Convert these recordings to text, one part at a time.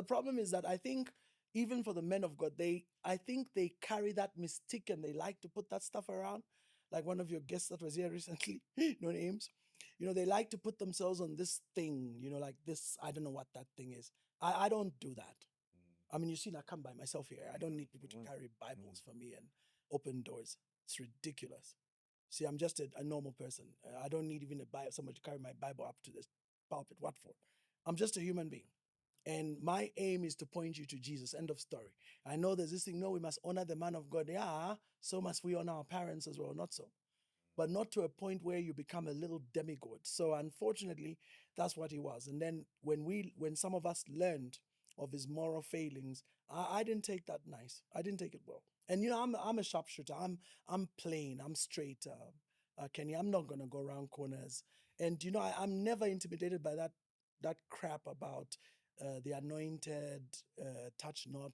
problem is that I think even for the men of God, I think they carry that mystique and they like to put that stuff around. Like one of your guests that was here recently, no names, they like to put themselves on this thing, like this. I don't know what that thing is. I don't do that. I mean, you see, I come by myself here. I don't need people to carry Bibles for me and open doors. It's ridiculous. See, I'm just a normal person. I don't need even somebody to carry my Bible up to this pulpit. What for? I'm just a human being. And my aim is to point you to Jesus. End of story. I know there's this thing, no, we must honor the man of God. Yeah, so must we honor our parents as well. Not so. But not to a point where you become a little demigod. So unfortunately, that's what he was. And then when some of us learned of his moral failings, I didn't take that nice. I didn't take it well. And I'm a sharpshooter. I'm plain. I'm straight. Kenny, I'm not gonna go around corners. And I'm never intimidated by that crap about the anointed, touch not,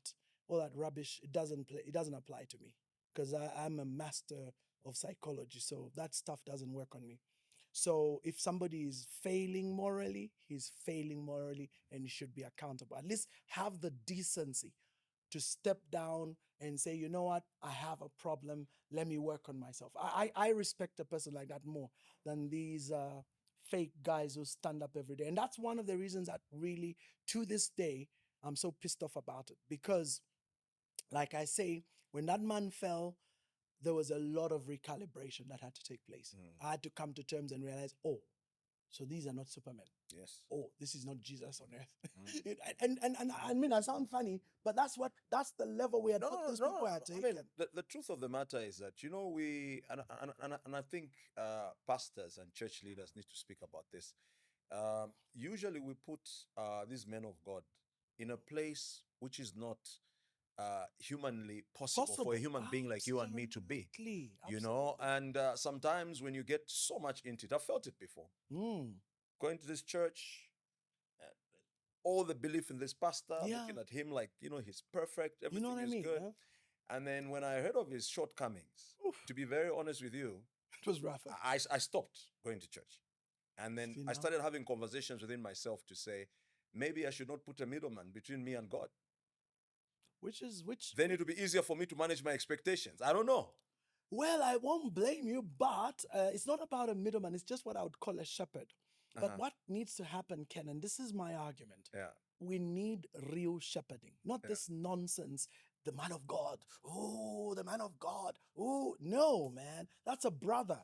all that rubbish. It doesn't apply to me because I'm a master of psychology. So that stuff doesn't work on me. So if somebody is failing morally, he's failing morally and he should be accountable. At least have the decency to step down and say, you know what, I have a problem. Let me work on myself. I respect a person like that more than these fake guys who stand up every day. And that's one of the reasons that really, to this day, I'm so pissed off about it. Because, like I say, when that man fell, there was a lot of recalibration that had to take place. I had to come to terms and realize, so these are not Supermen. Yes. This is not Jesus on earth. And I mean, I sound funny, but that's the level we had put these people at. I mean, the truth of the matter is that, and I think pastors and church leaders need to speak about this. Usually we put these men of God in a place which is not humanly possible for a human being like you and me to be. And sometimes when you get so much into it, I've felt it before. Going to this church, all the belief in this pastor, looking at him like, he's perfect, everything is good. Yeah? And then when I heard of his shortcomings, to be very honest with you, it was rough. I stopped going to church. And then I started having conversations within myself to say, maybe I should not put a middleman between me and God. Which then it will be easier for me to manage my expectations. I don't know. Well, I won't blame you, but it's not about a middleman. It's just what I would call a shepherd. But what needs to happen, Ken, and this is my argument. Yeah. We need real shepherding, not this nonsense. The man of God. Oh, the man of God. Oh, no, man. That's a brother.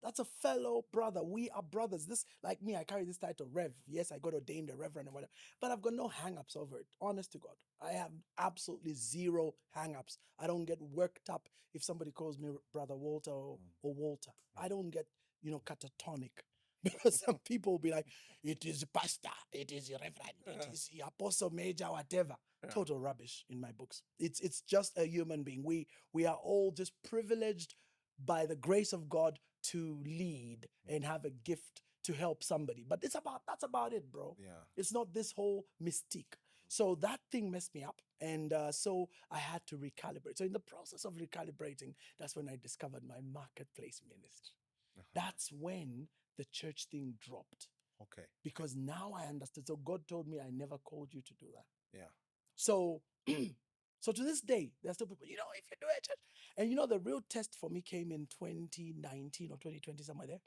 That's a fellow brother. We are brothers. This, like me, I carry this title, Rev. Yes, I got ordained a reverend and whatever, but I've got no hang-ups over it. Honest to God. I have absolutely zero hang-ups. I don't get worked up if somebody calls me Brother Walter or Walter. I don't get, catatonic. Because some people will be like, it is pastor, it is reverend, it is apostle, major, whatever. Total rubbish in my books. It's just a human being. We are all just privileged by the grace of God to lead and have a gift to help somebody. But that's about it, bro. Yeah. It's not this whole mystique. So that thing messed me up. And so I had to recalibrate. So in the process of recalibrating, that's when I discovered my marketplace ministry. That's when the church thing dropped. Okay. Because now I understood. So God told me I never called you to do that. Yeah. So so to this day, there's still people, if you do a church. And the real test for me came in 2019 or 2020, somewhere there.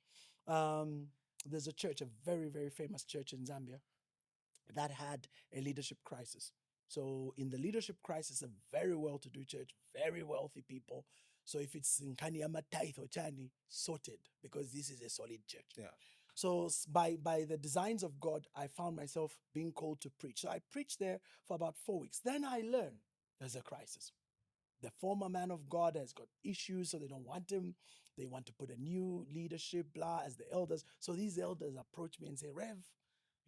There's a church, a very, very famous church in Zambia that had a leadership crisis. So in the leadership crisis, a very well-to-do church, very wealthy people. So if it's in Kanyama Taith or Chani, sorted, because this is a solid church. Yeah. So by the designs of God, I found myself being called to preach. So I preached there for about 4 weeks. Then I learned there's a crisis. The former man of God has got issues, so they don't want him. They want to put a new leadership, blah, as the elders. So these elders approach me and say, Rev,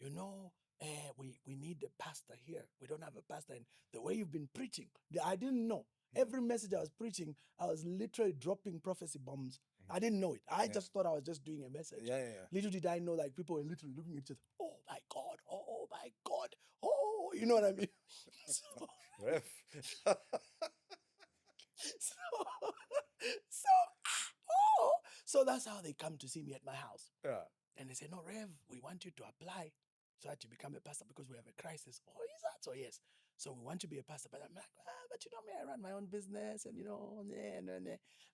we need a pastor here. We don't have a pastor. And the way you've been preaching, I didn't know. Every message I was preaching, I was literally dropping prophecy bombs. I didn't know it. I just thought I was just doing a message. Yeah. Little did I know, like, people were literally looking at each other. Oh my God. Oh my God. Oh, you know what I mean? So that's how they come to see me at my house. Yeah. And they say, no, Rev, we want you to apply. so that you become a pastor because we have a crisis. Oh, is that so? Yes. So we want to be a pastor, but I'm like, but you know me, I run my own business, and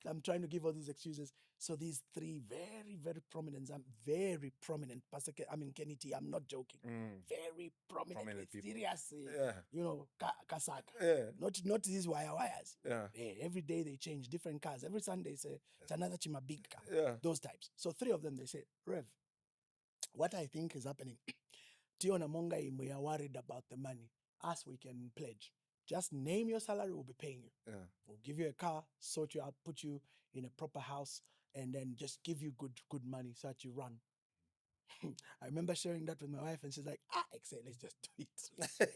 I'm trying to give all these excuses. So these three very, very prominent, I'm very prominent, Pastor. I mean, Kenny T. I'm not joking. Very prominent, Prominent with people. serious, Yeah. kasaka. Yeah. Not these wires. Yeah. Every day they change different cars. Every Sunday it's another chima big car. Yeah. Those types. So three of them, they say, Rev, what I think is happening. Tiona Monga, we are worried about the money. Us, we can pledge. Just name your salary, we'll be paying you. Yeah. We'll give you a car, sort you out, put you in a proper house, and then just give you good money so that you run. I remember sharing that with my wife, and she's like, Excel, let's just do it.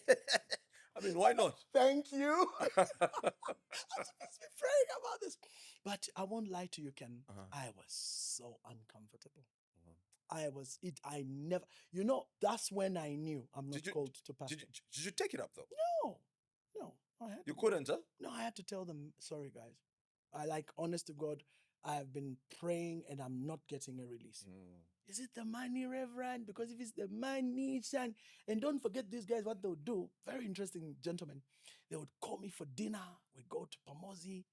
I mean, why not? Thank you. I'm supposed to be praying about this. But I won't lie to you, Ken. I was so uncomfortable. I never, that's when I knew I'm not called to pastor. Did you take it up though? No, I had You to. couldn't, huh? No, I had to tell them, sorry guys. I like, honest to God, I have been praying and I'm not getting a release. Is it the money, Reverend? Because if it's the money, and don't forget these guys, what they'll do, very interesting gentlemen, they would call me for dinner. We go to Pamosi,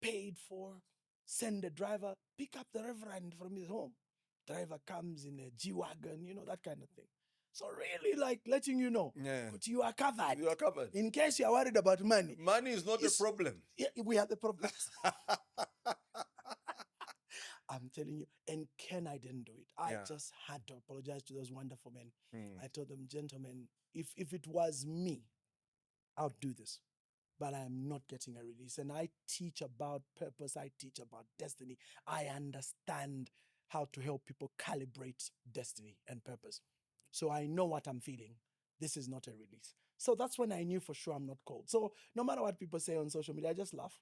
paid for, send the driver, pick up the Reverend from his home. Driver comes in a G-Wagon, that kind of thing. So really like letting you know, but you are covered. You are covered. In case you are worried about money. Money is not the problem. Yeah, we have the problem. I'm telling you. And Ken, I didn't do it. I just had to apologize to those wonderful men. I told them, gentlemen, if it was me, I'll do this. But I'm not getting a release. And I teach about purpose. I teach about destiny. I understand how to help people calibrate destiny and purpose. So I know what I'm feeling. This is not a release. So that's when I knew for sure I'm not called. So no matter what people say on social media, I just laugh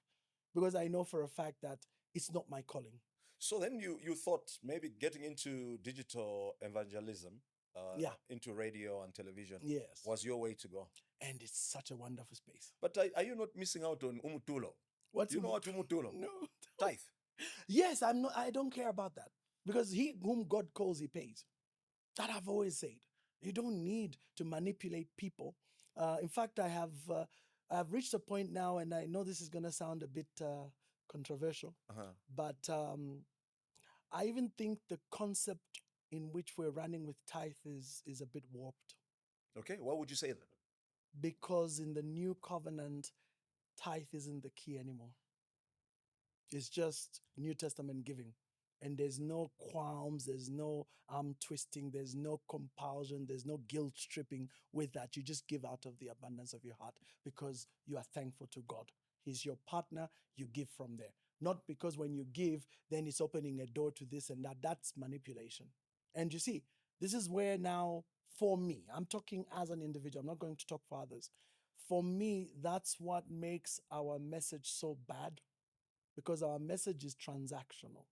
because I know for a fact that it's not my calling. So then you thought maybe getting into digital evangelism, into radio and television, was your way to go. And it's such a wonderful space. But are you not missing out on umutulo? What's you know what umutulo? No. Tithe. Yes, I don't care about that. Because he whom God calls, he pays. That I've always said. You don't need to manipulate people. In fact, I've reached a point now, and I know this is going to sound a bit controversial, but I even think the concept in which we're running with tithe is a bit warped. Okay, what would you say then? Because in the new covenant, tithe isn't the key anymore. It's just New Testament giving. And there's no qualms, there's no arm twisting, there's no compulsion, there's no guilt stripping with that. You just give out of the abundance of your heart because you are thankful to God. He's your partner, you give from there. Not because when you give, then it's opening a door to this and that. That's manipulation. And you see, this is where now, for me, I'm talking as an individual, I'm not going to talk for others. For me, that's what makes our message so bad, because our message is transactional.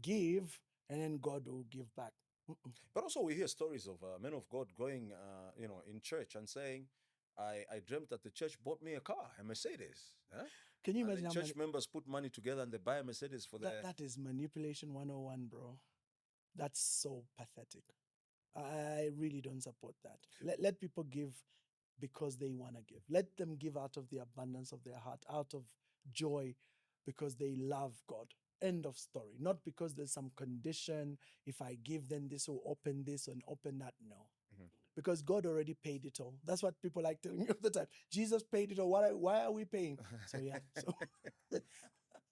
Give, and then God will give back. But also we hear stories of men of God going, in church and saying, I dreamt that the church bought me a car, a Mercedes. Can you imagine? Church members put money together and they buy a Mercedes for that is manipulation 101, bro. That's so pathetic. I really don't support that. Let people give because they want to give. Let them give out of the abundance of their heart, out of joy, because they love God. End of story. Not because there's some condition. If I give, then this will open this and open that. No. Because God already paid it all. That's what people like telling me all the time. Jesus paid it all. Why are we paying? So yeah.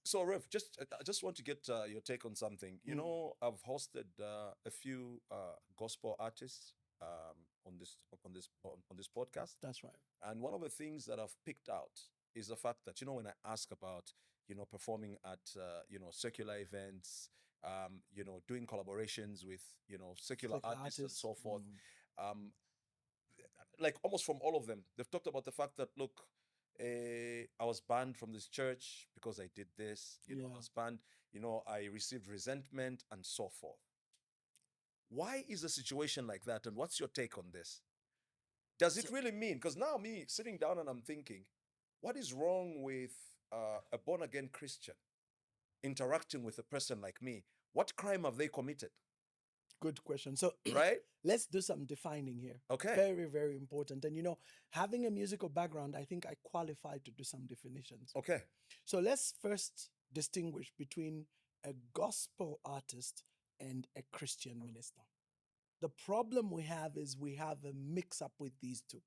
So Rev, I just want to get your take on something. You know, I've hosted a few gospel artists on this podcast. That's right. And one of the things that I've picked out is the fact that, when I ask about, performing at, secular events, doing collaborations with, secular artists and so forth, like almost from all of them, they've talked about the fact that, look, I was banned from this church because I did this, I was banned, I received resentment and so forth. Why is a situation like that? And what's your take on this? Does it really mean? Because now me sitting down and I'm thinking, what is wrong with a born-again Christian interacting with a person like me? What crime have they committed? Good question. So right? let's do some defining here. Okay. Very, very important. And having a musical background, I think I qualify to do some definitions. Okay. So let's first distinguish between a gospel artist and a Christian minister. The problem we have is we have a mix up with these two.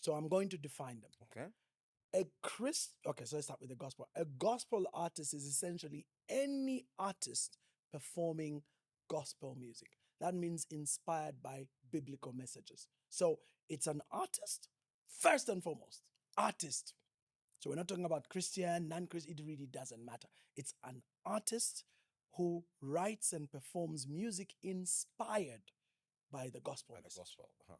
So I'm going to define them. Okay. Okay, so let's start with the gospel. A gospel artist is essentially any artist performing gospel music. That means inspired by biblical messages. So it's an artist, first and foremost, artist. So we're not talking about Christian, non-Christian, it really doesn't matter. It's an artist who writes and performs music inspired by the gospel. By the gospel. Uh-huh.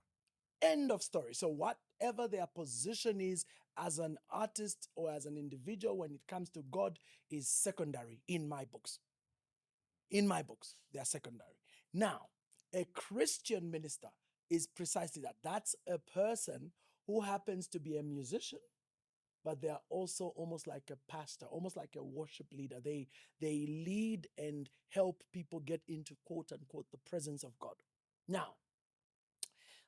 End of story. So whatever their position is as an artist or as an individual when it comes to God is secondary in my books. In my books, they are secondary. Now, a Christian minister is precisely that. That's a person who happens to be a musician, but they are also almost like a pastor, almost like a worship leader. They lead and help people get into, quote unquote, the presence of God. Now,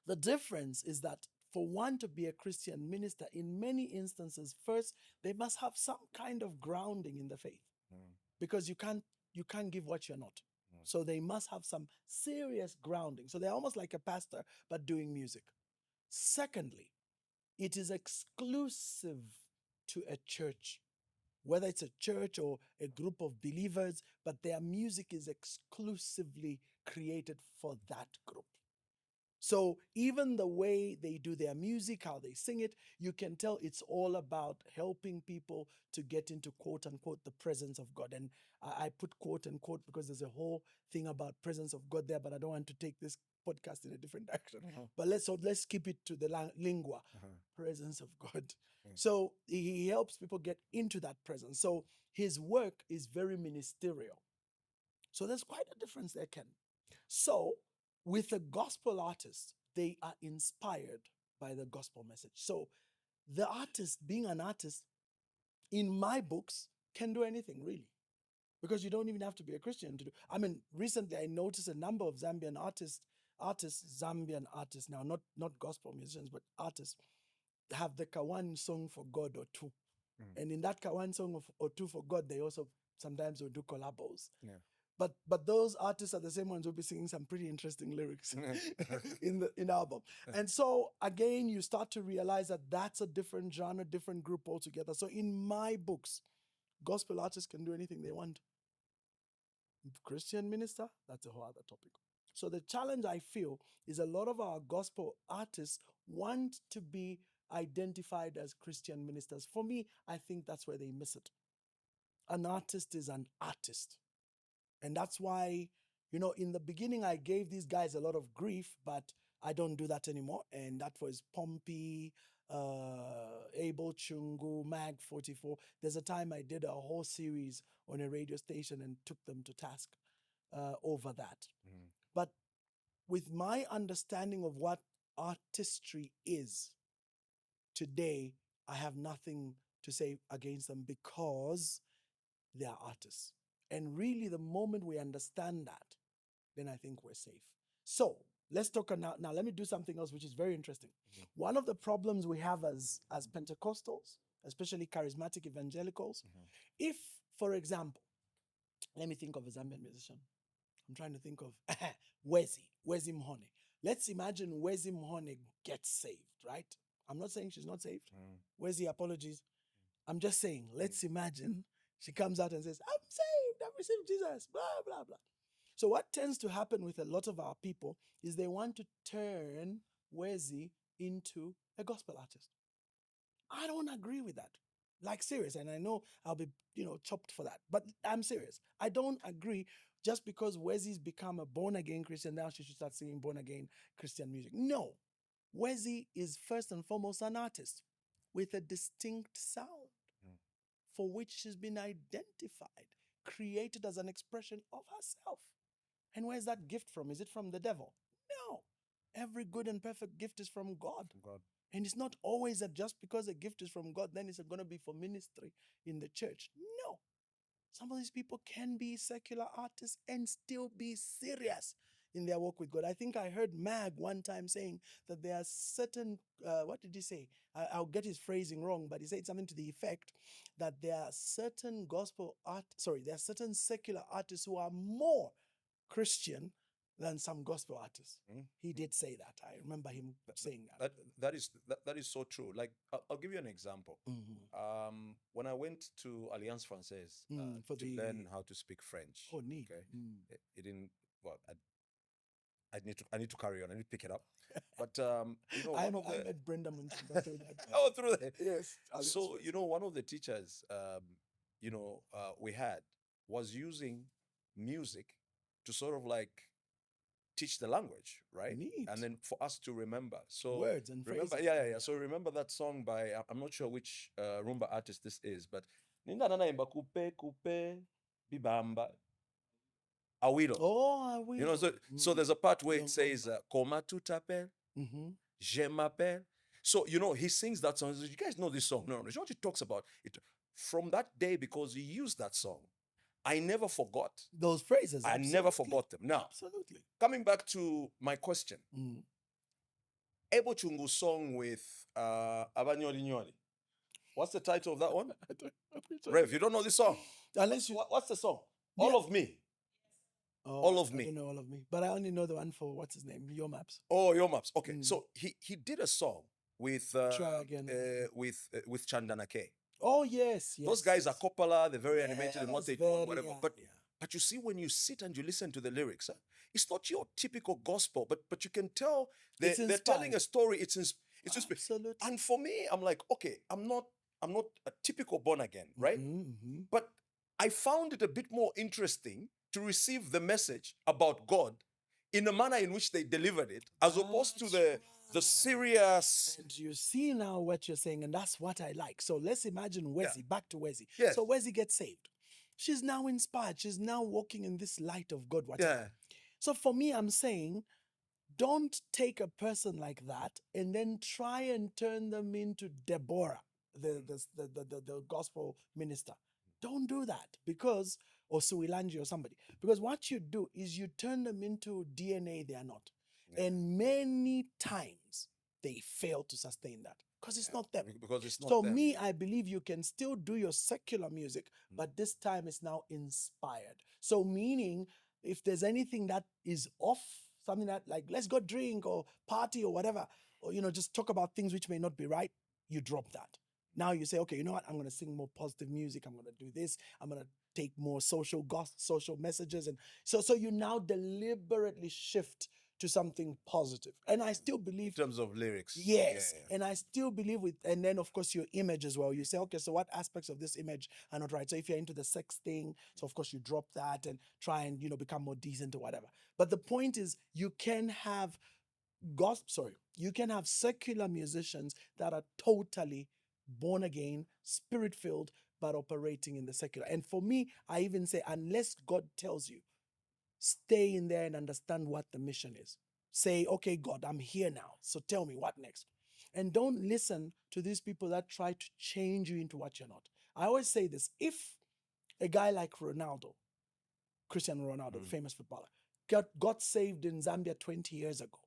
the difference is that for one to be a Christian minister, in many instances, first, they must have some kind of grounding in the faith. Because you can't give what you're not. So they must have some serious grounding. So they're almost like a pastor, but doing music. Secondly, it is exclusive to a church, whether it's a church or a group of believers, but their music is exclusively created for that group. So even the way they do their music, how they sing it, you can tell it's all about helping people to get into, quote unquote, the presence of God. And I put quote unquote because there's a whole thing about presence of God there, but I don't want to take this podcast in a different direction. But let's keep it to the lingua, presence of God. So he helps people get into that presence. So his work is very ministerial. So there's quite a difference there, Ken. So with a gospel artist, they are inspired by the gospel message. So the artist, being an artist, in my books, can do anything really. Because you don't even have to be a Christian to do. I mean, recently I noticed a number of Zambian artists now, not gospel musicians, but artists, have the Kawan song for God or two. And in that Kawan song or two for God, they also sometimes will do collabos. Yeah. But those artists are the same ones who'll be singing some pretty interesting lyrics in the album. And so again, you start to realize that that's a different genre, different group altogether. So in my books, gospel artists can do anything they want. Christian minister, that's a whole other topic. So the challenge I feel is a lot of our gospel artists want to be identified as Christian ministers. For me, I think that's where they miss it. An artist is an artist. And that's why, in the beginning, I gave these guys a lot of grief, but I don't do that anymore. And that was Pompey, Abel Chungu, Mag 44. There's a time I did a whole series on a radio station and took them to task over that. But with my understanding of what artistry is today, I have nothing to say against them because they are artists. And really, the moment we understand that, then I think we're safe. So let's talk now. Now, let me do something else, which is very interesting. One of the problems we have as Pentecostals, especially charismatic evangelicals, if, for example, let me think of a Zambian musician. I'm trying to think of Wezi Mhone. Let's imagine Wezi Mhone gets saved, right? I'm not saying she's not saved. Wezi, apologies. I'm just saying, let's imagine she comes out and says, I'm saved, I've received Jesus, blah, blah, blah. So what tends to happen with a lot of our people is they want to turn Wezi into a gospel artist. I don't agree with that. Like, serious. And I know I'll be, chopped for that. But I'm serious. I don't agree just because Wezi's become a born-again Christian, now she should start singing born-again Christian music. No. Wezi is first and foremost an artist with a distinct sound for which she's been identified, created as an expression of herself. And where's that gift from? Is it from the devil? No. Every good and perfect gift is from God. And it's not always that just because a gift is from God, then it's going to be for ministry in the church. No. Some of these people can be secular artists and still be serious. in their walk with God. I think I heard Mag one time saying that there are certain, what did he say? I'll get his phrasing wrong, but he said something to the effect that there are certain there are certain secular artists who are more Christian than some gospel artists. He did say that. I remember him saying that. That is so true. Like I'll give you an example. When I went to Alliance Française to learn how to speak French. Oh, neat. Okay, it didn't. Well, I need to carry on. I need to pick it up. But you know, I one of the met Brenda Munchimba through that. oh, through there. Yes. So you know, one of the teachers, we had was using music to sort of like teach the language, right? Neat. And then for us to remember. So words and remember, phrases. yeah. So remember that song by I'm not sure which rumba artist this is, but Ninga nana imba kupe bibamba awilo. Oh, awilo. You know, so there's a part where it says Koma tu t'appelles, je m'appelle. So you know he sings that song. You guys know this song? No. You know what he talks about? It from that day, because he used that song, I never forgot those phrases. I never forgot them. Now, absolutely. Coming back to my question, Ebo Chungu song with Abanyoli Nyoli. What's the title of that one? Rev, you don't know this song? Unless you. What's the song? Yeah. All of Me. Oh, All of Me. I don't know All of Me, but I only know the one for what's his name, Your Maps. Oh, Your Maps. Okay, so he did a song with Try again. with Chandana K. Oh yes. Those guys are Coppola. They're very animated in what they do, whatever. But you see, when you sit and you listen to the lyrics, it's not your typical gospel, but you can tell they're telling a story. It's absolutely. And for me, I'm like, okay, I'm not a typical born again, right? But I found it a bit more interesting to receive the message about God in the manner in which they delivered it, as opposed to the serious. And you see now what you're saying, and that's what I like. So let's imagine Wesley, back to Wesley. Yes. So Wesley gets saved. She's now inspired. She's now walking in this light of God. Whatever. So for me, I'm saying, don't take a person like that and then try and turn them into Deborah, the gospel minister. Don't do that, because, or Suilanji or somebody. Because what you do is you turn them into DNA they are not. And many times they fail to sustain that. Because it's not them. Because it's not so them. Me, I believe you can still do your secular music, but this time it's now inspired. So meaning, if there's anything that is off, something that like, let's go drink or party or whatever, or, just talk about things which may not be right, you drop that. Now you say, okay, you know what? I'm going to sing more positive music. I'm going to do this. I'm going to take more social messages. And so you now deliberately shift to something positive. And I still believe in terms of lyrics. Yes. Yeah. And I still believe and then of course your image as well. You say, okay, so what aspects of this image are not right? So if you're into the sex thing, so of course you drop that and try and, become more decent or whatever. But the point is, you can have secular musicians that are totally born again, spirit-filled, but operating in the secular. And for me, I even say, unless God tells you, stay in there and understand what the mission is. Say, okay, God, I'm here now. So tell me what next. And don't listen to these people that try to change you into what you're not. I always say this. If a guy like Cristiano Ronaldo, the famous footballer, got saved in Zambia 20 years ago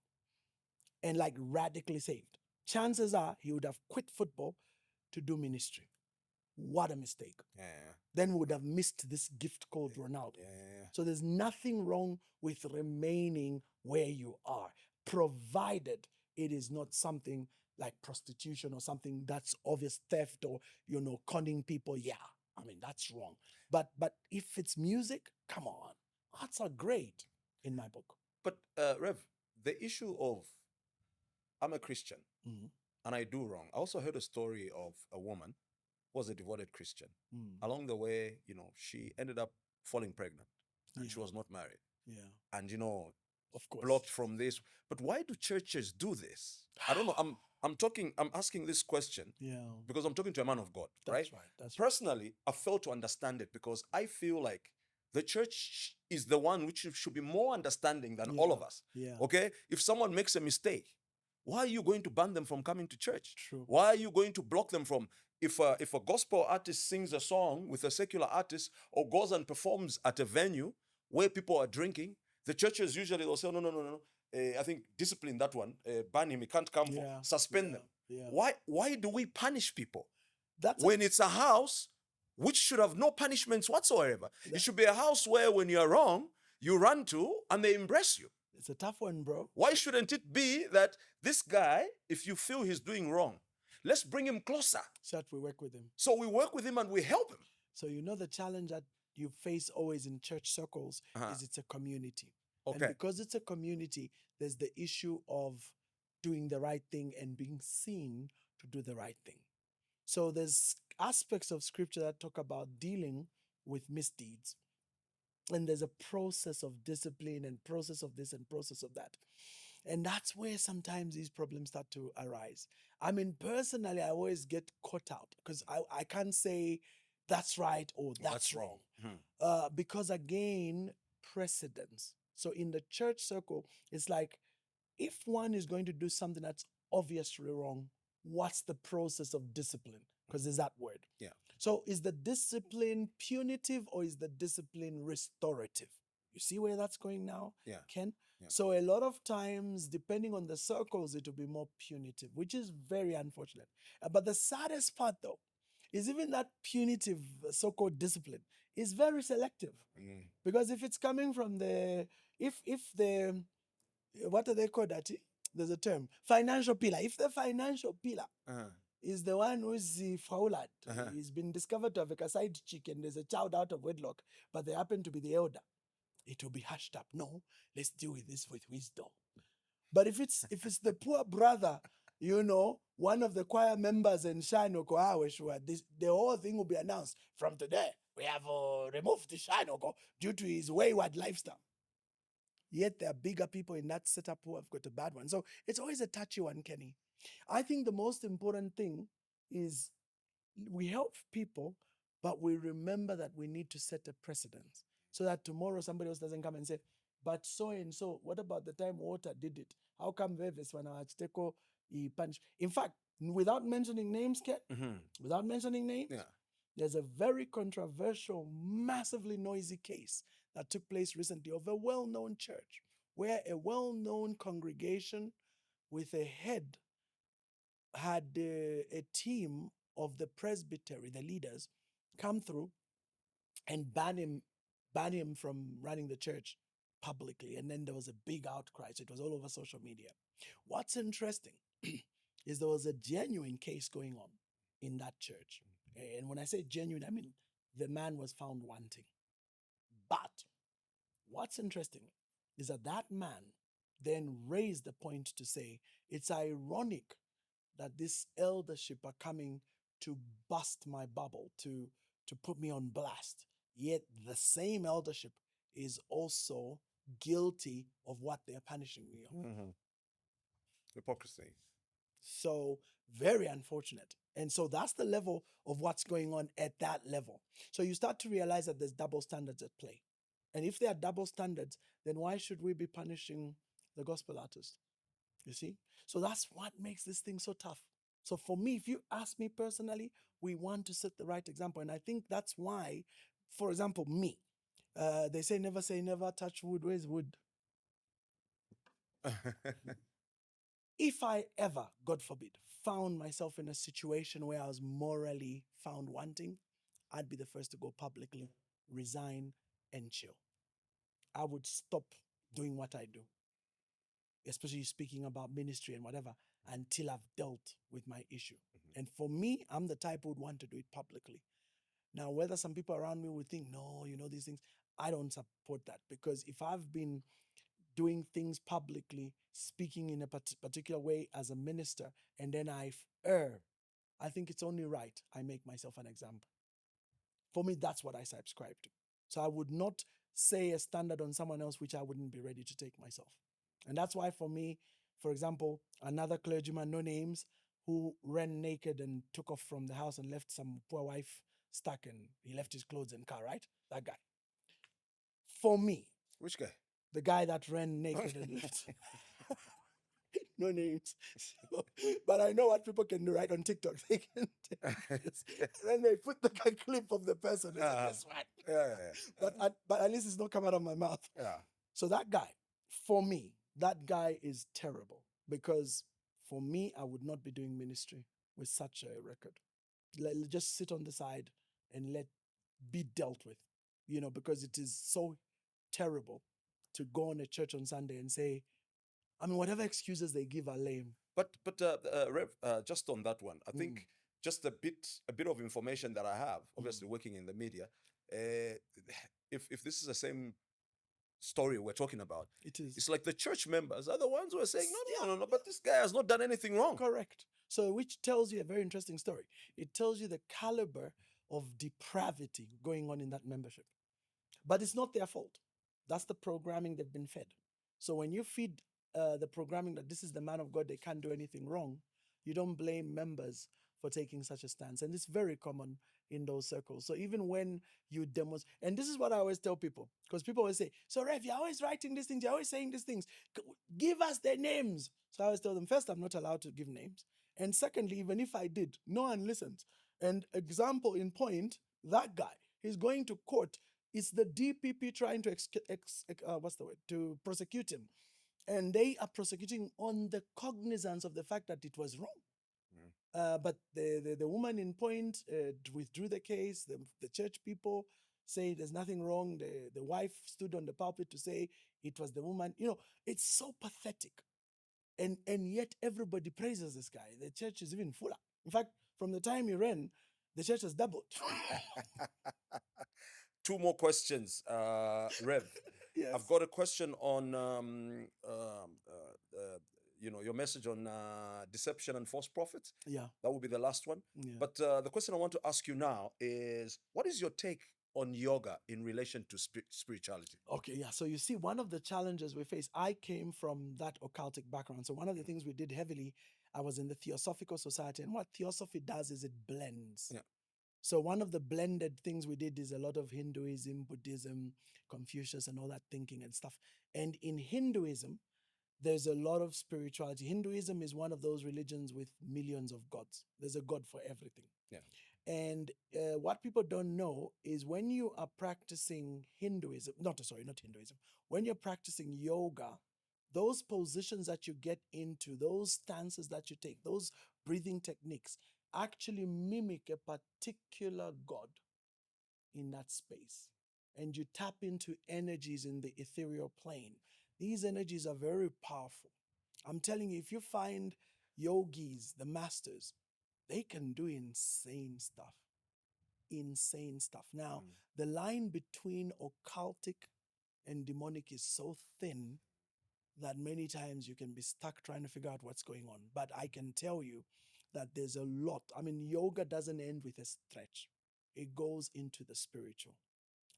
and like radically saved, chances are he would have quit football to do ministry. What a mistake. Then we would have missed this gift called Ronaldo. So there's nothing wrong with remaining where you are, provided it is not something like prostitution or something that's obvious theft or, conning people. Yeah, I mean, that's wrong. But if it's music, come on. Arts are great in my book. But Rev, the issue of I'm a Christian and I do wrong. I also heard a story of a woman who was a devoted Christian. Along the way, she ended up falling pregnant and she was not married. And, of course, blocked from this. But why do churches do this? I don't know. I'm asking this question because I'm talking to a man of God, right? That's Personally, I fail to understand it because I feel like the church is the one which should be more understanding than all of us. Okay? If someone makes a mistake, why are you going to ban them from coming to church? True. Why are you going to block them from, if a gospel artist sings a song with a secular artist or goes and performs at a venue where people are drinking, The churches usually they'll say, no. I think discipline that one, ban him, he can't come for, suspend them. Why do we punish people? When it's a house which should have no punishments whatsoever. It should be a house where when you're wrong, you run to and they embrace you. It's a tough one, bro. Why shouldn't it be that this guy, if you feel he's doing wrong, let's bring him closer. So that we work with him. So we work with him and we help him. So you know the challenge that you face always in church circles is it's a community. Okay. And because it's a community, there's the issue of doing the right thing and being seen to do the right thing. So there's aspects of scripture that talk about dealing with misdeeds. And there's a process of discipline and process of this and process of that. And that's where sometimes these problems start to arise. I mean, personally, I always get caught out because I can't say that's right or that's wrong. Because again, precedence. So in the church circle, it's like, if one is going to do something that's obviously wrong, what's the process of discipline? Because there's that word. Yeah. So is the discipline punitive or is the discipline restorative? You see where that's going now, Ken? Yeah. So a lot of times, depending on the circles, it will be more punitive, which is very unfortunate. But the saddest part, though, is even that punitive so-called discipline is very selective. Because if it's coming from if the, what do they call that? There's a term, financial pillar. If the financial pillar is the one who's faulad, he's been discovered to have a side chick and there's a child out of wedlock, but they happen to be the elder, it will be hushed up. No, let's deal with this with wisdom. But if it's the poor brother, one of the choir members in Shanoko, the whole thing will be announced. From today, we have removed the Shanoko due to his wayward lifestyle. Yet there are bigger people in that setup who have got a bad one. So it's always a touchy one, Kenny. I think the most important thing is we help people, but we remember that we need to set a precedent so that tomorrow somebody else doesn't come and say, but so and so, what about the time Water did it? How come Veves when our Chiteko he punished? In fact, without mentioning names, Ken, without mentioning names, there's a very controversial, massively noisy case that took place recently of a well-known church where a well-known congregation with a head had a team of the presbytery, the leaders, come through and ban him from running the church publicly. And then there was a big outcry. So it was all over social media. What's interesting is there was a genuine case going on in that church. And when I say genuine, I mean the man was found wanting. But what's interesting is that man then raised the point to say, it's ironic that this eldership are coming to bust my bubble, to put me on blast. Yet the same eldership is also guilty of what they're punishing me on. Hypocrisy. So very unfortunate. And so that's the level of what's going on at that level. So you start to realize that there's double standards at play. And if there are double standards, then why should we be punishing the gospel artist? You see? So that's what makes this thing so tough. So for me, if you ask me personally, we want to set the right example. And I think that's why, for example, me, they say never, touch wood. Where's wood? If I ever, God forbid, found myself in a situation where I was morally found wanting, I'd be the first to go publicly, resign, and chill. I would stop doing what I do, especially speaking about ministry and whatever, until I've dealt with my issue. And for me, I'm the type who would want to do it publicly. Now, whether some people around me would think, no, these things, I don't support that. Because if I've been doing things publicly, speaking in a particular way as a minister, and then I've erred, I think it's only right I make myself an example. For me, that's what I subscribe to. So I would not say a standard on someone else which I wouldn't be ready to take myself. And that's why for me, for example, another clergyman, no names, who ran naked and took off from the house and left some poor wife stuck, and he left his clothes and car, right? That guy. For me. Which guy? The guy that ran naked and left. No names. So, but I know what people can do, right? On TikTok. They can then they put the clip of the person. Guess what? Yeah. But at least it's not come out of my mouth. Yeah. So that guy, for me, that guy is terrible because for me, I would not be doing ministry with such a record. Just sit on the side and let be dealt with, because it is so terrible to go on a church on Sunday and say, I mean, whatever excuses they give are lame. But Rev, just on that one, I Mm, think just a bit of information that I have, mm. obviously working in the media, uh, if this is the same story we're talking about, It is. it's like the church members are the ones who are saying, no, Yeah, no, no, no, no, but this guy has not done anything wrong. correct. So, which tells you a very interesting story. It tells you the caliber of depravity going on in that membership. But it's not their fault. That's the programming they've been fed. So when you feed the programming that this is the man of God, they can't do anything wrong, you don't blame members for taking such a stance. And it's very common in those circles. So even when you demonstrate, and this is what I always tell people, because people always say, so Rev, you're always writing these things, you're always saying these things. Give us their names. So I always tell them, first, I'm not allowed to give names. And secondly, even if I did, no one listens. And example in point, that guy, he's going to court. It's the DPP trying to what's the word, to prosecute him, and they are prosecuting on the cognizance of the fact that it was wrong. But the woman in point withdrew the case. The church people say there's nothing wrong. The wife stood on the pulpit to say it was the woman. It's so pathetic, and yet everybody praises this guy. The church is even fuller. In fact, from the time he ran, the church has doubled. Two more questions, Rev. Yes. I've got a question on your message on deception and false prophets. Yeah. That will be the last one. Yeah. But the question I want to ask you now is, what is your take on yoga in relation to spirituality? Okay, yeah. So you see, one of the challenges we face, I came from that occultic background. So one of the things we did heavily, I was in the Theosophical Society. And what Theosophy does is it blends. Yeah. So one of the blended things we did is a lot of Hinduism, Buddhism, Confucius, and all that thinking and stuff. And in Hinduism, there's a lot of spirituality. Hinduism is one of those religions with millions of gods. There's a god for everything. Yeah. And what people don't know is when you are practicing Hinduism, not Hinduism, when you're practicing yoga, those positions that you get into, those stances that you take, those breathing techniques actually mimic a particular god in that space. And you tap into energies in the ethereal plane. These energies are very powerful. I'm telling you, if you find yogis, the masters, they can do insane stuff. Insane stuff. Now, the line between occultic and demonic is so thin that many times you can be stuck trying to figure out what's going on. But I can tell you that there's a lot. I mean, yoga doesn't end with a stretch, it goes into the spiritual.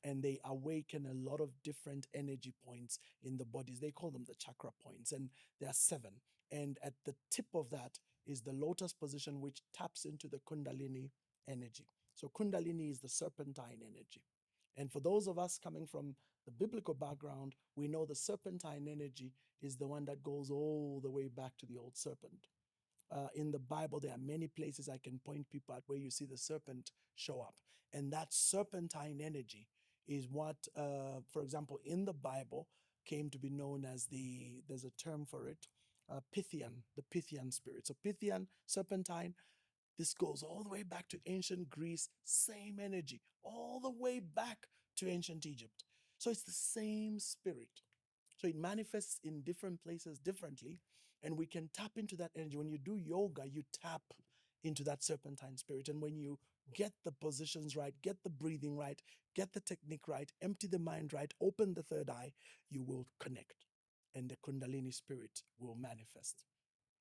And they awaken a lot of different energy points in the bodies. They call them the chakra points, and there are 7. And at the tip of that is the lotus position, which taps into the Kundalini energy. So, Kundalini is the serpentine energy. And for those of us coming from the biblical background, we know the serpentine energy is the one that goes all the way back to the old serpent. In the Bible, there are many places I can point people at where you see the serpent show up. And that serpentine energy is what, for example, in the Bible came to be known as there's a term for it, Pythian, the Pythian spirit. So Pythian, serpentine, this goes all the way back to ancient Greece, same energy, all the way back to ancient Egypt. So it's the same spirit. So it manifests in different places differently, and we can tap into that energy. When you do yoga, you tap into that serpentine spirit. And when you get the positions right, get the breathing right, get the technique right, empty the mind right, open the third eye, you will connect. And the Kundalini spirit will manifest.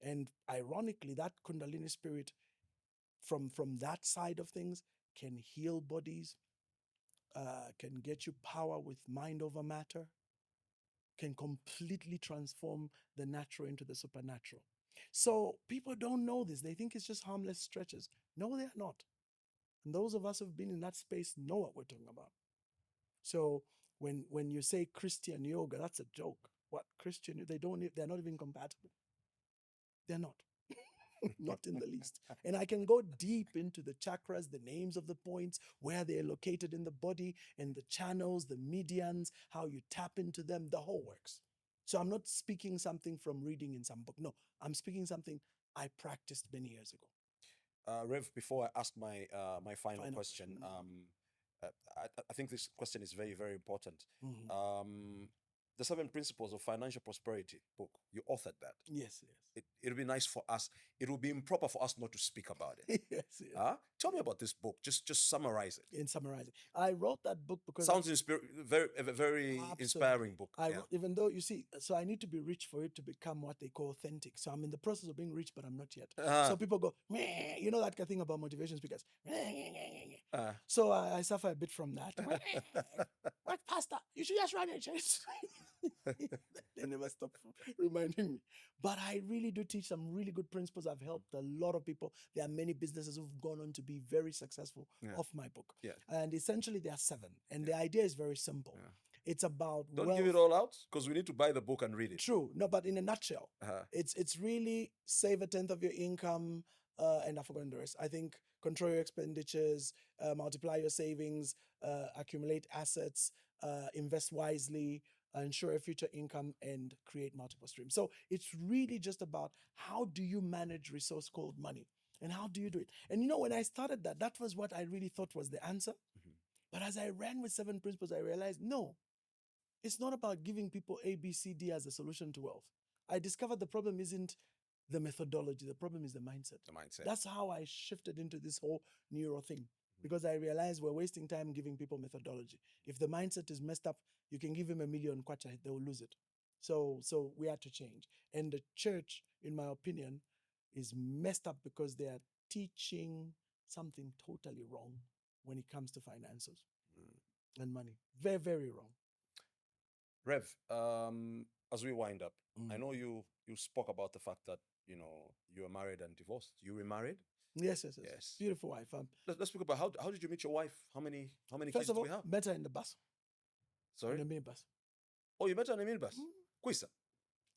And ironically, that Kundalini spirit from that side of things can heal bodies, can get you power with mind over matter, can completely transform the natural into the supernatural. So people don't know this. They think it's just harmless stretches. No, they're not. And those of us who've been in that space know what we're talking about. So when you say Christian yoga, that's a joke. What Christian? They're not even compatible. They're not. Not in the least. And I can go deep into the chakras, the names of the points, where they're located in the body, and the channels, the medians, how you tap into them, the whole works. So I'm not speaking something from reading in some book. No, I'm speaking something I practiced many years ago. Rev, before I ask my my final Final question, question. I think this question is very, very important. Mhm. The Seven Principles of Financial Prosperity book, you authored that. Yes, It'll be nice for us. It will be improper for us not to speak about it. yes. Yes, yes. Tell me about this book. Just summarize it. In summarizing, I wrote that book because Sounds very a very absolutely inspiring book. I Yeah. wrote, even though you see, so I need to be rich for it to become what they call authentic. So I'm in the process of being rich, but I'm not yet. So people go, "Meh," you know that kind of thing about motivation speakers. So I suffer a bit from that. What, pastor? You should just run your church. They never stop reminding me. But I really do teach some really good principles. I've helped a lot of people. There are many businesses who've gone on to be very successful Yeah. off my book. Yeah. And essentially, there are 7. And Yeah. the idea is very simple. Yeah. It's about Don't wealth. give it all out because we need to buy the book and read it. True. No, but in a nutshell, Uh-huh. it's really save a tenth of your income, and I've forgotten the rest. I think control your expenditures, multiply your savings, accumulate assets, invest wisely, ensure a future income, and create multiple streams. So it's really just about how do you manage resource called money, and how do you do it. And you know, when I started that, that was what I really thought was the answer. Mhm. But as I ran with 7 principles, I realized no, it's not about giving people A, B, C, D as a solution to wealth. I discovered the problem isn't the methodology, the problem is the mindset. The mindset. That's how I shifted into this whole neuro thing, because I realized we're wasting time giving people methodology. If the mindset is messed up, you can give him 1,000,000 kwacha, they will lose it. So we had to change. And the church, in my opinion, is messed up because they are teaching something totally wrong when it comes to finances and money. Very, very wrong. Rev, as we wind up, I Mm. know you spoke about the fact that you were married and divorced. You remarried? Yes, yes, yes. Yes. Beautiful wife. Let's speak about how did you meet your wife? How many First kids of do all, we have? met her in the bus, Sorry. in the minibus. Oh, you met her on a minibus. Mm. Quisa.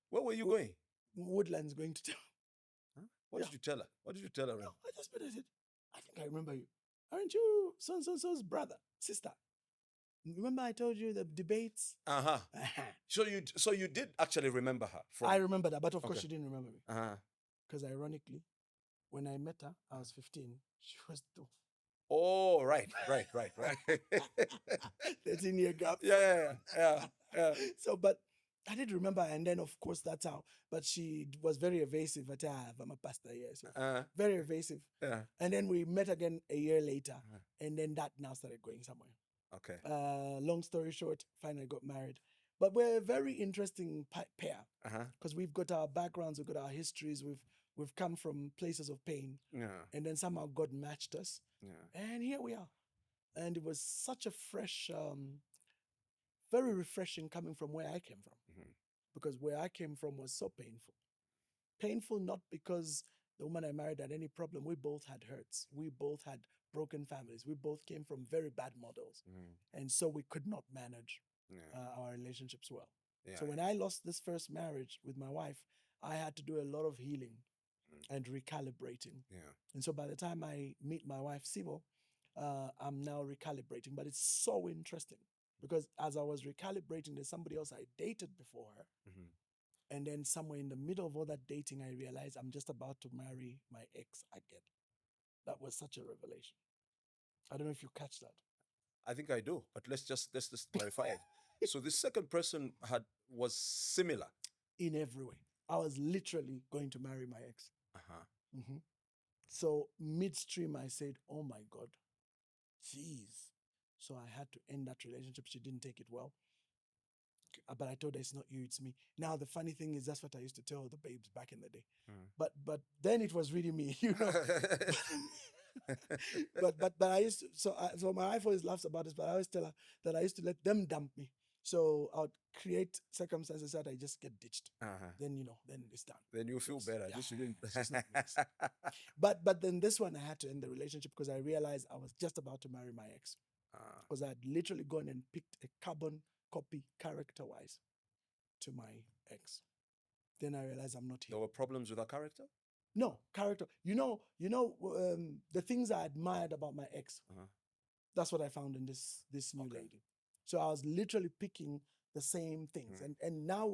Where were you Wo- going? Woodlands going to town. Huh? What Yeah. did you tell her? What did you tell her? No, I just met her. I said, I think I remember you. Aren't you so-and-so's brother, sister? Remember I told you the debates? Uh-huh. So you did actually remember her from I remember that, but of course Okay. she didn't remember me. Uh-huh. Because ironically, when I met her, I was 15. She was 2. Oh, right. 13-year gap. Yeah. So, but I did remember, and then of course that's how. But she was very evasive. At I'm a pastor here, so very evasive. Yeah. And then we met again a year later, and then that now started going somewhere. Okay. Long story short, finally got married. But we're a very interesting pair Uh-huh. because we've got our backgrounds, we've got our histories, we've come from places of pain, Yeah. and then somehow God matched us, Yeah. and here we are. And it was such a fresh, very refreshing coming from where I came from, because where I came from was so painful. Painful not because the woman I married had any problem. We both had hurts. We both had broken families. We both came from very bad models. And so we could not manage our relationships well. Yeah. So when I lost this first marriage with my wife, I had to do a lot of healing and recalibrating. Yeah. And so by the time I meet my wife, Sibo, I'm now recalibrating. But it's so interesting because as I was recalibrating, there's somebody else I dated before her. And then somewhere in the middle of all that dating, I realized I'm just about to marry my ex again. That was such a revelation. I don't know if you catch that. I think I do, but let's just clarify it. So the second person was similar in every way. I was literally going to marry my ex. So midstream, I said, "Oh my God, jeez." So I had to end that relationship. She didn't take it well. But I told her it's not you, it's me. Now the funny thing is that's what I used to tell the babes back in the day. But then it was really me, you know. but I used to, so my wife always laughs about this, but I always tell her that I used to let them dump me. So I would create circumstances that I just get ditched. Then then it's done. Then you feel better. Yeah, This you didn't. it's just not nice. But then this one I had to end the relationship because I realized I was just about to marry my ex. Because I had literally gone and picked a carbon copy character-wise to my ex. Then I realized I'm not here. There were problems with her character? No, character. The things I admired about my ex. Uh-huh. That's what I found in this new Okay. lady. So I was literally picking the same things. Mm. And now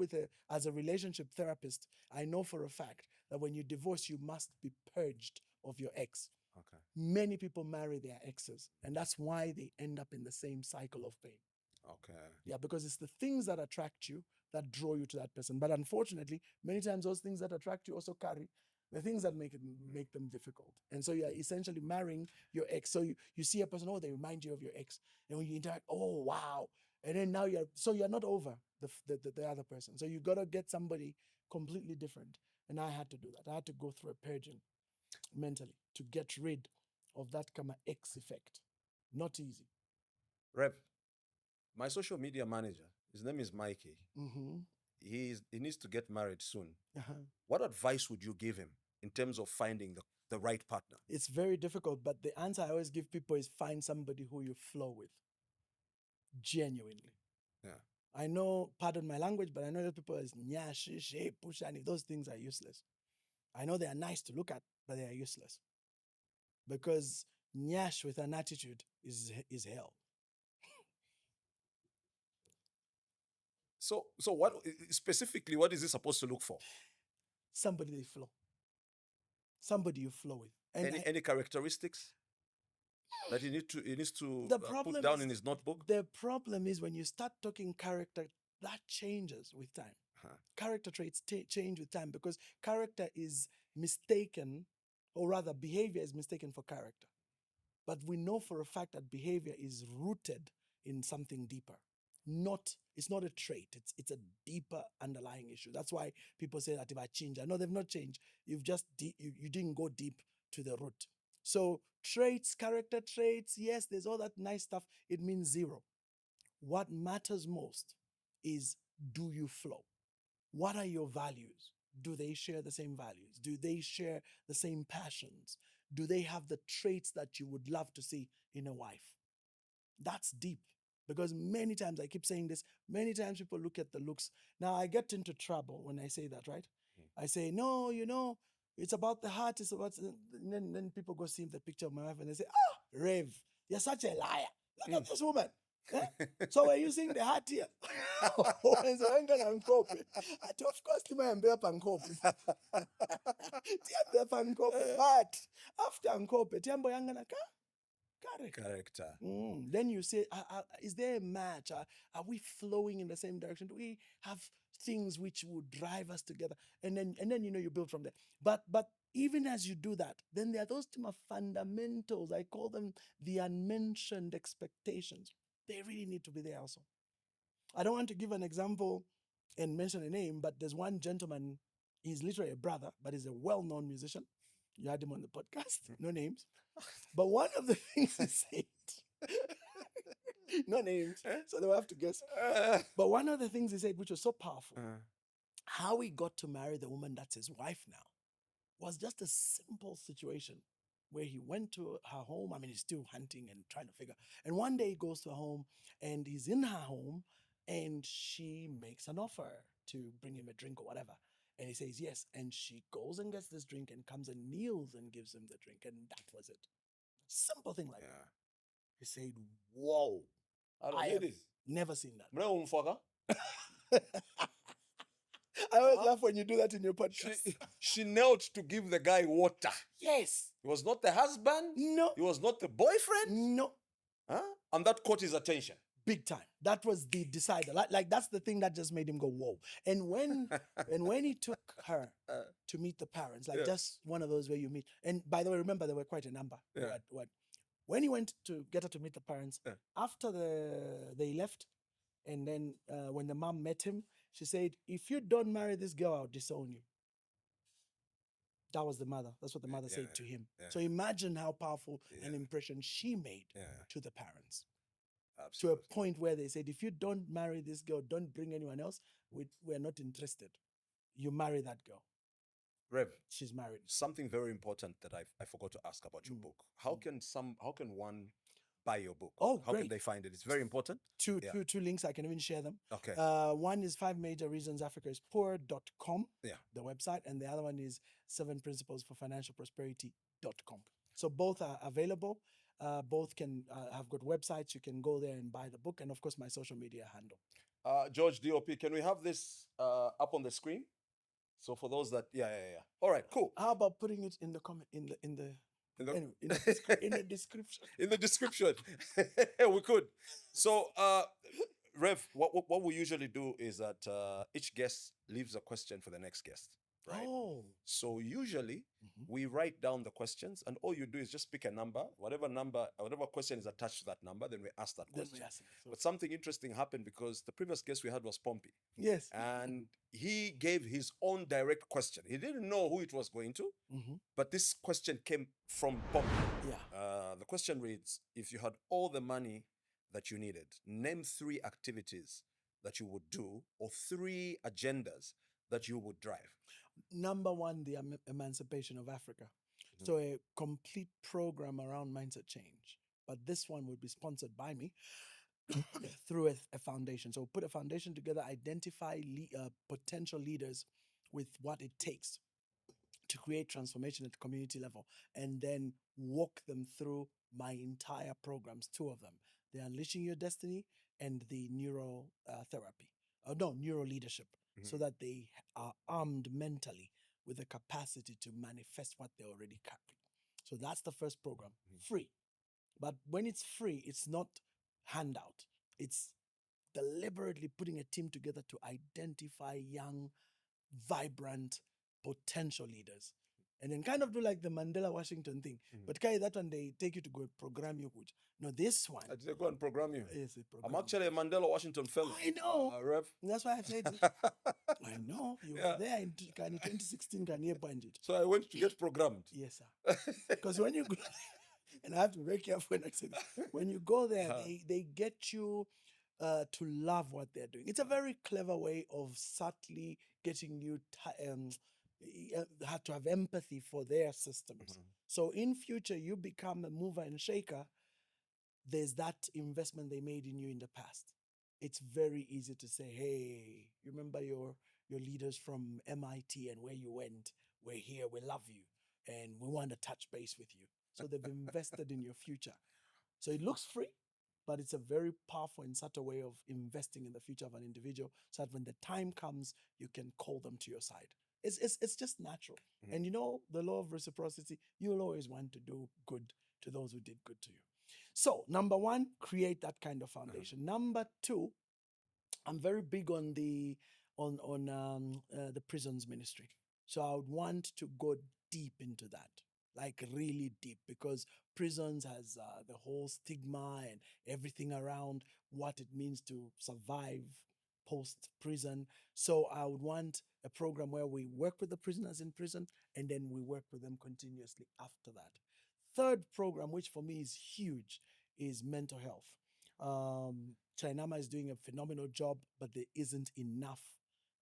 as a relationship therapist, I know for a fact that when you divorce, you must be purged of your ex. Okay. Many people marry their exes, and that's why they end up in the same cycle of pain. Okay. Yeah, because it's the things that attract you that draw you to that person. But unfortunately, many times those things that attract you also carry the things that make them difficult. And so you're essentially marrying your ex. So you see a person, oh, they remind you of your ex. And when you interact, oh wow. And then now you're not over the other person. So you gotta get somebody completely different. And I had to do that. I had to go through a purging mentally to get rid of that kind of ex effect. Not easy. Rev, my social media manager, his name is Mikey. Mm-hmm. He needs to get married soon. Uh-huh. What advice would you give him in terms of finding the right partner? It's very difficult, but the answer I always give people is find somebody who you flow with. Genuinely. Yeah. I know, pardon my language, but I know that people is nyashi, she, pushani, those things are useless. I know they are nice to look at, but they are useless. Because nyash with an attitude is hell. So what specifically, what is he supposed to look for? Somebody they flow. Somebody you flow with. And any characteristics that he needs to put down in his notebook? The problem is when you start talking character, that changes with time. Huh. Character traits change with time because character is mistaken, or rather behavior is mistaken for character. But we know for a fact that behavior is rooted in something deeper. It's not a trait, it's a deeper underlying issue. That's why people say that if I change, I know they've not changed. You've just you didn't go deep to the root. So traits, character traits, yes, there's all that nice stuff. It means zero. What matters most is, do you flow? What are your values? Do they share the same values? Do they share the same passions? Do they have the traits that you would love to see in a wife? That's deep. Because many times, I keep saying this, many times people look at the looks. Now, I get into trouble when I say that, right? I say, no, it's about the heart. It's about, and then people go see the picture of my wife and they say, Rev, you're such a liar. Look at this woman. So we're using the heart here. Of course, but after Ankope, Tiambo Yangana Character. Then you say, is there a match? Are we flowing in the same direction? Do we have things which would drive us together? And then you build from there. But even as you do that, then there are those fundamentals. I call them the unmentioned expectations. They really need to be there also. I don't want to give an example and mention a name, but there's one gentleman, he's literally a brother, but he's a well-known musician. You had him on the podcast, no names. But one of the things he said, no names, so they'll have to guess. But one of the things he said, which was so powerful, how he got to marry the woman that's his wife now, was just a simple situation where he went to her home. I mean, he's still hunting and trying to figure. And one day he goes to her home and he's in her home and she makes an offer to bring him a drink or whatever. And he says yes. And she goes and gets this drink and comes and kneels and gives him the drink. And that was it. Simple thing like that. He said, whoa. I have never seen that. I always laugh when you do that in your podcast. She knelt to give the guy water. Yes. He was not the husband. No. He was not the boyfriend. No. Huh? And that caught his attention. Big time. That was the decider. Like that's the thing that just made him go, whoa. And when he took her to meet the parents, like just one of those where you meet. And by the way, remember there were quite a number. Yeah. When he went to get her to meet the parents, after they left, and then when the mom met him, she said, if you don't marry this girl, I'll disown you. That was the mother. That's what the mother said to him. Yeah. So imagine how powerful an impression she made to the parents. Absolutely. To a point where they said, if you don't marry this girl, don't bring anyone else, we're not interested. You marry that girl. Rev, she's married. Something very important that I forgot to ask about your book. How can one buy your book? Oh, How can great. they find it? It's very important. Two, Yeah. two links. I can even share them. Okay. One is 5 Major Reasons Africa is Poor.com, Yeah. the website, and the other one is 7 Principles for Financial Prosperity.com. So both are available. Both can have got websites. You can go there and buy the book, and of course my social media handle. George DOP, can we have this up on the screen? So for those that, yeah. All right, cool. How about putting it in the comment in the In the, anyway, in the description? in the description. We could. So, Rev, what we usually do is that each guest leaves a question for the next guest, right? Oh, So usually we write down the questions, and all you do is just pick a number, whatever question is attached to that number, then we ask that then question. we ask it. So, But something interesting happened because the previous guest we had was Pompey, yes. and he gave his own direct question. He didn't know who it was going to, but this question came from Pompey. Yeah. The question reads: if you had all the money that you needed, name 3 activities that you would do or 3 agendas that you would drive. Number one, the emancipation of Africa. So a complete program around mindset change. But this one would be sponsored by me through a foundation. So put a foundation together, identify potential leaders with what it takes to create transformation at the community level, and then walk them through my entire programs, 2 of them. The Unleashing Your Destiny and the Neuro Therapy. Neuro Leadership, so that they are armed mentally with the capacity to manifest what they already carry. So that's the first program, free. But when it's free, it's not handout. It's deliberately putting a team together to identify young, vibrant, potential leaders. And then kind of do like the Mandela Washington thing. But that one, they take you to go program you. No, this one. They go and program you. Yes, I'm actually a Mandela Washington fellow. I know. Rev. That's why I've said it. I know. You were there in 2016, budget. So I went to get programmed. Yes, sir. Because when you go, and I have to be very careful when I say that. When you go there, they get you to love what they're doing. It's a very clever way of subtly getting you to have empathy for their systems. So in future, you become a mover and shaker. There's that investment they made in you in the past. It's very easy to say, hey, you remember your leaders from MIT and where you went? We're here, we love you, and we want to touch base with you. So they've invested in your future. So it looks free, but it's a very powerful and subtle way of investing in the future of an individual, so that when the time comes, you can call them to your side. It's just natural. And you know, the law of reciprocity, you'll always want to do good to those who did good to you. So number one, create that kind of foundation. Number two, I'm very big on the prisons ministry. So I would want to go deep into that, like really deep, because prisons has the whole stigma and everything around what it means to survive post prison. So I would want a program where we work with the prisoners in prison, and then we work with them continuously after that. Third program, which for me is huge, is mental health. Chainama is doing a phenomenal job, but there isn't enough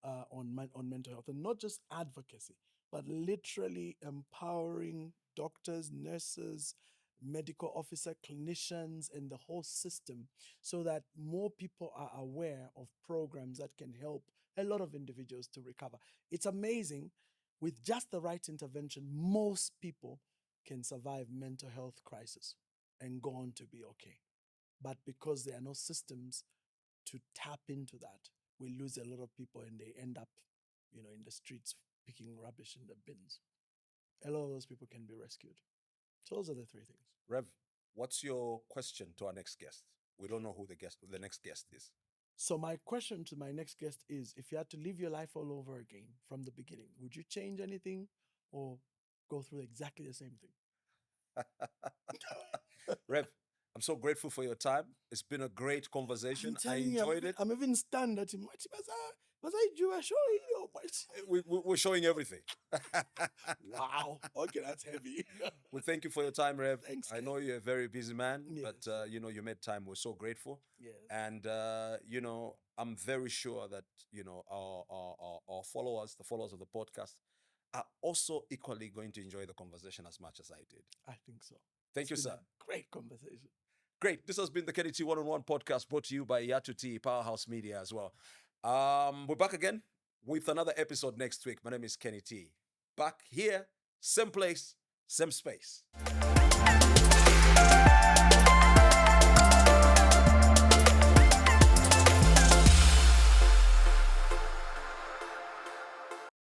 on mental health, and not just advocacy, but literally empowering doctors, nurses, medical officer, clinicians, and the whole system, so that more people are aware of programs that can help a lot of individuals to recover. It's amazing. With just the right intervention, most people can survive mental health crisis and go on to be okay. But because there are no systems to tap into that, we lose a lot of people, and they end up, in the streets picking rubbish in the bins. A lot of those people can be rescued. So those are the 3 things. Rev, what's your question to our next guest? We don't know who the next guest is. So my question to my next guest is, if you had to live your life all over again from the beginning, would you change anything or go through exactly the same thing? Rev, I'm so grateful for your time. It's been a great conversation. I You, enjoyed it. I'm even stunned at him. Was I Jewish? We're showing everything. Wow. Okay, that's heavy. Well, thank you for your time, Rev. Thanks. I know you're a very busy man, Yes. but you made time. We're so grateful. Yes. And I'm very sure that our followers, the followers of the podcast, are also equally going to enjoy the conversation as much as I did. I think so. Thank you, It's been sir. a great conversation. Great. This has been the Kenny T One-on-One podcast brought to you by Yatu Tea, Powerhouse Media as well. We're back again with another episode next week. My name is Kenny T. Back here, same place, same space.